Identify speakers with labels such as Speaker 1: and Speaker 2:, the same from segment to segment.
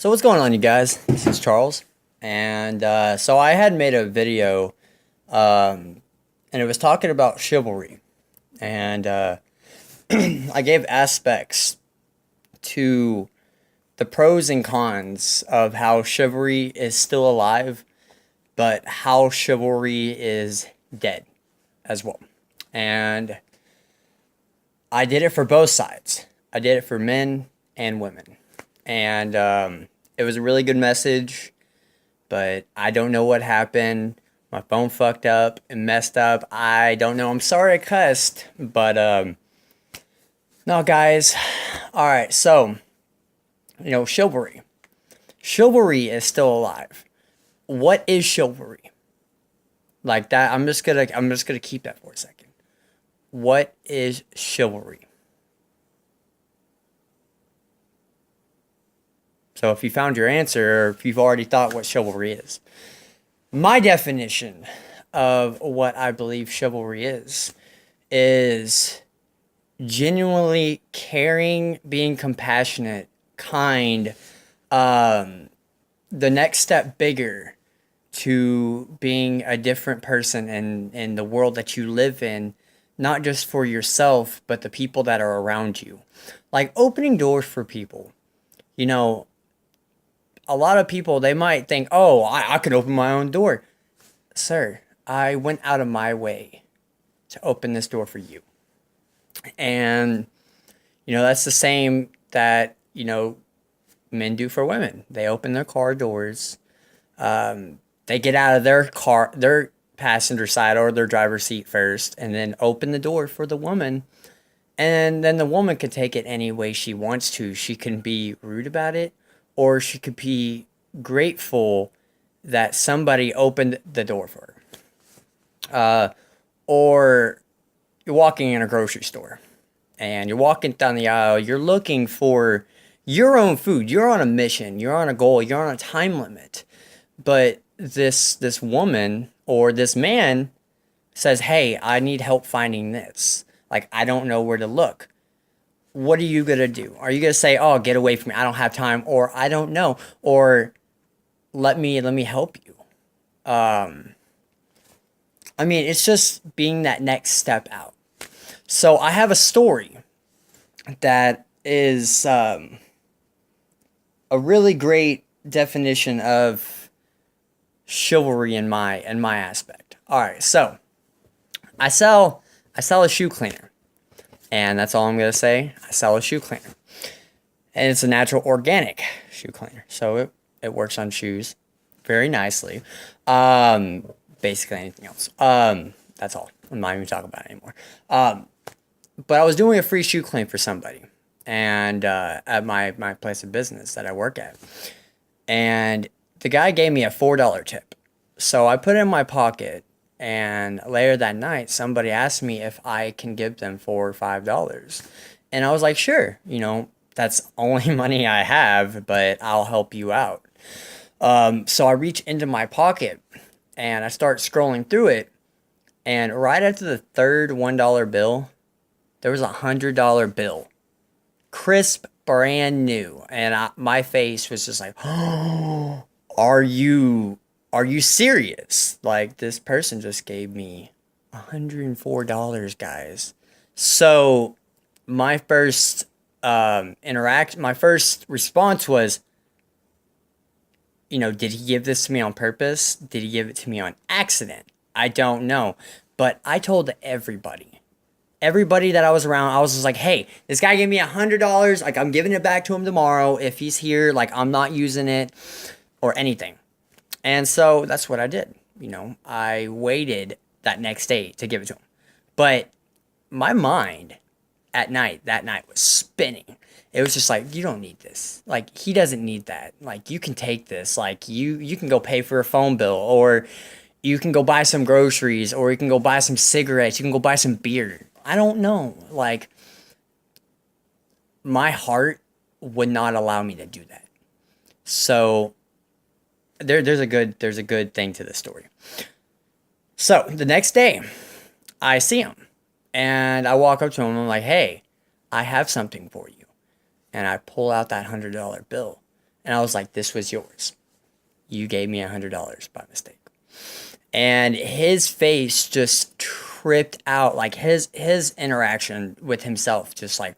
Speaker 1: So what's going on, you guys? This is Charles, and so I had made a video, and it was talking about chivalry, and I gave aspects to the pros and cons of how chivalry is still alive, but how chivalry is dead as well. And I did it for both sides. I did it for men and women, and it was a really good message, but I don't know what happened. My phone fucked up and messed up. I don't know. I'm sorry I cussed, but no, guys. All right, so chivalry. Chivalry is still alive. What is chivalry? Like that. I'm just gonna keep that for a second. What is chivalry? So if you found your answer, or if you've already thought what chivalry is, my definition of what I believe chivalry is genuinely caring, being compassionate, kind, the next step bigger to being a different person in the world that you live in, not just for yourself, but the people that are around you. Like opening doors for people. You know, a lot of people, they might think, oh, I could open my own door. Sir, I went out of my way to open this door for you. And, that's the same that, men do for women. They open their car doors. They get out of their passenger side or their driver's seat first, and then open the door for the woman. And then the woman can take it any way she wants to. She can be rude about it, or she could be grateful that somebody opened the door for her. Or you're walking in a grocery store and you're walking down the aisle, you're looking for your own food. You're on a mission, you're on a goal, you're on a time limit. But this woman or this man says, "Hey, I need help finding this. Like, I don't know where to look." What are you gonna do? Are you gonna say, "Oh, get away from me, I don't have time," or "I don't know," or let me help you? It's just being that next step out. So I have a story that is a really great definition of chivalry in my aspect. All right, so I sell a shoe cleaner, and that's all I'm gonna say. I sell a shoe cleaner, and it's a natural organic shoe cleaner, so it works on shoes very nicely. Basically anything else. That's all. I'm not even talking about it anymore. But I was doing a free shoe clean for somebody, and at my place of business that I work at, and the guy gave me a $4 tip. So I put it in my pocket, and later that night, somebody asked me if I can give them $4 or $5, and I was like, sure. That's only money I have, but I'll help you out. So I reach into my pocket and I start scrolling through it, and right after the third $1 bill, there was $100 bill, crisp, brand new, and my face was just like, "Oh, are you serious? Like, this person just gave me $104, guys." So my first my first response was, did he give this to me on purpose? Did he give it to me on accident? I don't know. But I told everybody. Everybody that I was around, I was just like, hey, this guy gave me $100. Like, I'm giving it back to him tomorrow. If he's here, like, I'm not using it or anything. And so that's what I did. I waited that next day to give it to him. But my mind that night was spinning. It was just like, you don't need this. Like, he doesn't need that. Like, you can take this. Like, you can go pay for a phone bill, or you can go buy some groceries, or you can go buy some cigarettes. You can go buy some beer. I don't know. Like, my heart would not allow me to do that. So there's a good thing to this story. So the next day, I see him, and I walk up to him. I'm like, hey, I have something for you. And I pull out that $100 bill. And I was like, this was yours. You gave me $100 by mistake. And his face just tripped out. Like his interaction with himself just like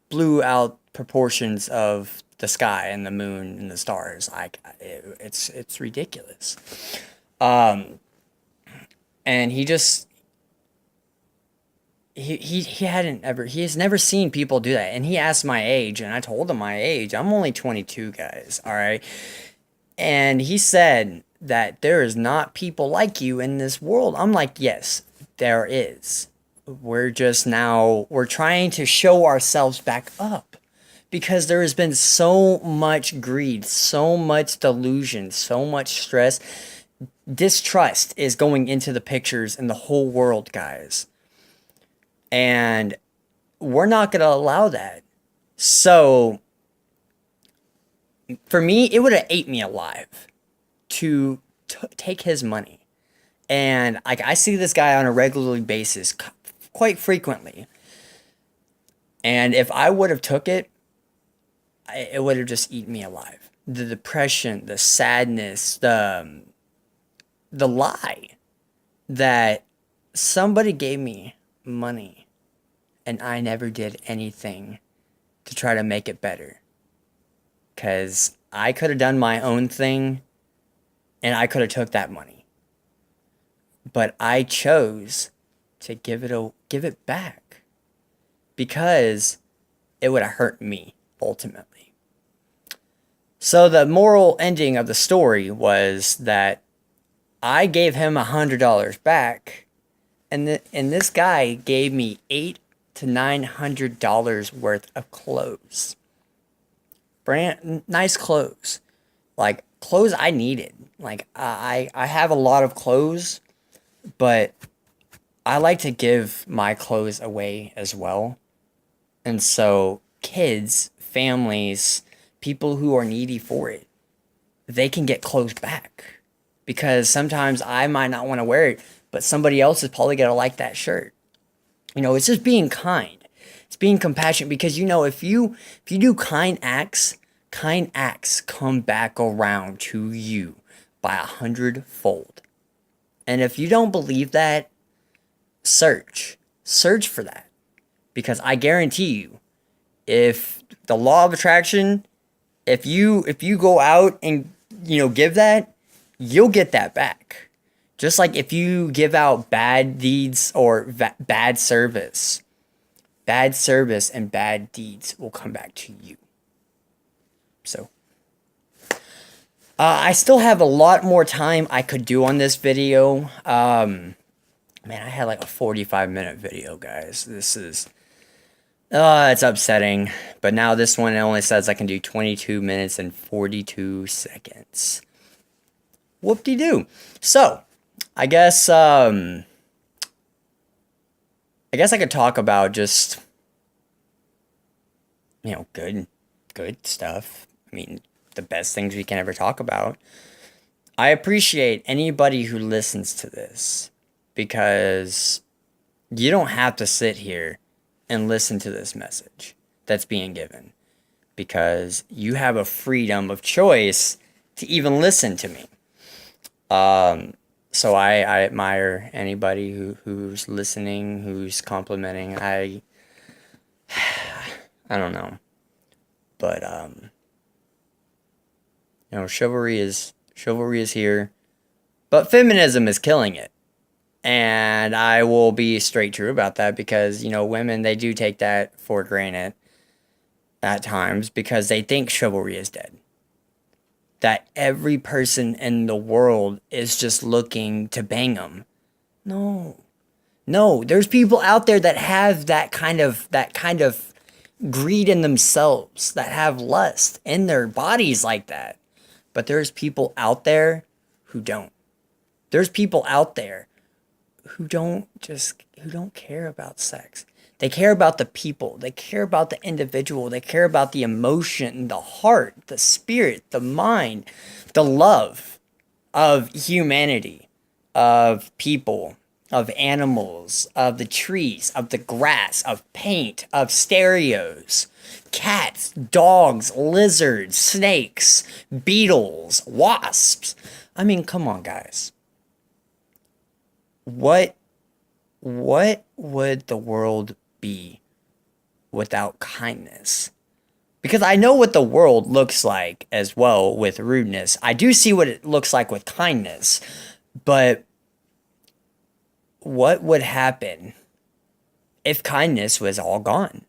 Speaker 1: blew out proportions of the sky and the moon and the stars. Like it's ridiculous. And he just he has never seen people do that. And he asked my age, and I told him my age. I'm only 22, guys. All right. And he said that there is not people like you in this world. I'm like, yes, there is. We're trying to show ourselves back up because there has been so much greed, so much delusion, so much stress. Distrust is going into the pictures in the whole world, guys. And we're not going to allow that. So for me, it would have ate me alive to take his money. And like I see this guy on a regular basis, quite frequently. And if I would have took it, it would have just eaten me alive. The depression, the sadness, the lie that somebody gave me money and I never did anything to try to make it better. Because I could have done my own thing and I could have took that money. But I chose to give it back because it would have hurt me ultimately. So the moral ending of the story was that I gave him $100 back, and this guy gave me $800 to $900 worth of clothes. Nice clothes, like clothes I needed. Like I have a lot of clothes, but I like to give my clothes away as well. And so kids, families, people who are needy for it, they can get clothes back. Because sometimes I might not want to wear it, but somebody else is probably going to like that shirt. You know, it's just being kind. It's being compassionate because, you know, if you do kind acts come back around to you by 100-fold. And if you don't believe that, search for that. Because I guarantee you, if the law of attraction, if you go out and, you know, give that, you'll get that back. Just like if you give out bad deeds or bad service and bad deeds will come back to you. So, I still have a lot more time I could do on this video. Man, I had like a 45-minute video, guys. This is, it's upsetting. But now this one, it only says I can do 22 minutes and 42 seconds. Whoop-de-doo. So, I guess I could talk about just, you know, good stuff. I mean, the best things we can ever talk about. I appreciate anybody who listens to this because you don't have to sit here and listen to this message that's being given because you have a freedom of choice to even listen to me. So I admire anybody who's listening, who's complimenting. I don't know. But you know, chivalry is here. But feminism is killing it. And I will be straight true about that because, you know, women, they do take that for granted at times because they think chivalry is dead. That every person in the world is just looking to bang them. No, there's people out there that have that kind of greed in themselves, that have lust in their bodies like that. But there's people out there who don't. There's people out there who don't care about sex. They care about the people. They care about the individual. They care about the emotion, the heart, the spirit, the mind, the love of humanity, of people, of animals, of the trees, of the grass, of paint, of stereos. cats, dogs, lizards, snakes, beetles, wasps. I mean, come on, guys. What would the world be without kindness? Because I know what the world looks like as well with rudeness. I do see what it looks like with kindness. But what would happen if kindness was all gone?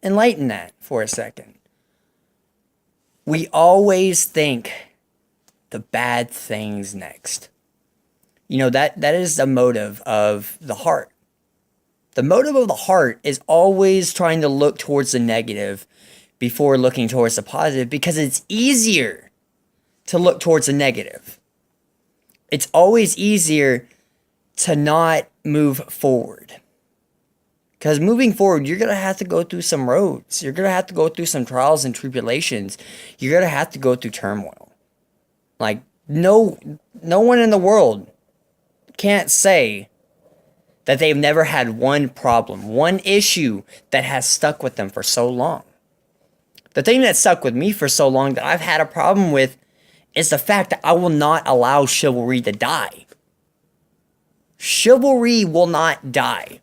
Speaker 1: Enlighten that for a second. We always think the bad things next. You know, that is the motive of the heart. The motive of the heart is always trying to look towards the negative before looking towards the positive, because it's easier to look towards the negative. It's always easier to not move forward. Because moving forward, you're going to have to go through some roads. You're going to have to go through some trials and tribulations. You're going to have to go through turmoil. Like, no one in the world can't say that they've never had one problem, one issue that has stuck with them for so long. The thing that stuck with me for so long that I've had a problem with is the fact that I will not allow chivalry to die. Chivalry will not die.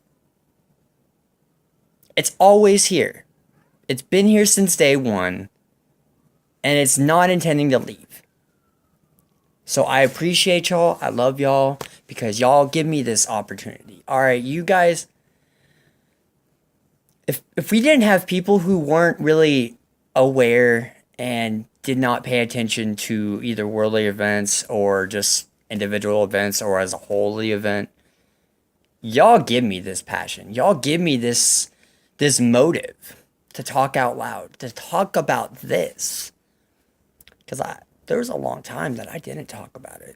Speaker 1: It's always here. It's been here since day one, and it's not intending to leave. So I appreciate y'all. I love y'all because y'all give me this opportunity. All right, you guys, if we didn't have people who weren't really aware and did not pay attention to either worldly events or just individual events or as a whole the event, y'all give me this passion. Y'all give me this motive to talk out loud, to talk about this. Because there was a long time that I didn't talk about it.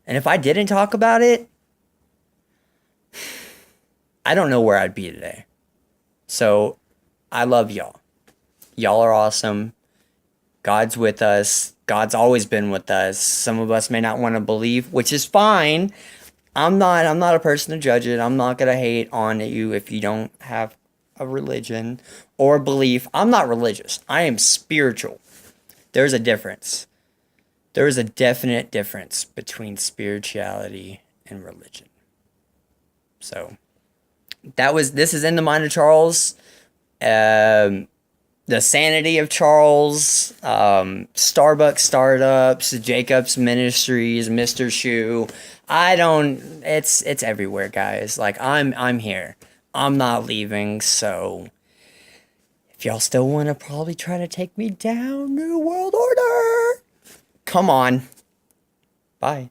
Speaker 1: And if I didn't talk about it, I don't know where I'd be today. So I love y'all. Y'all are awesome. God's with us. God's always been with us. Some of us may not want to believe, which is fine. I'm not a person to judge it. I'm not going to hate on you if you don't have a religion or belief. I'm not religious. I am spiritual. There's a difference. There is a definite difference between spirituality and religion. So this is In the Mind of Charles. The Sanity of Charles, Starbucks Startups, Jacob's Ministries, Mr. Shoe. It's everywhere, guys. Like, I'm here. I'm not leaving, so if y'all still want to probably try to take me down, New World Order, come on. Bye.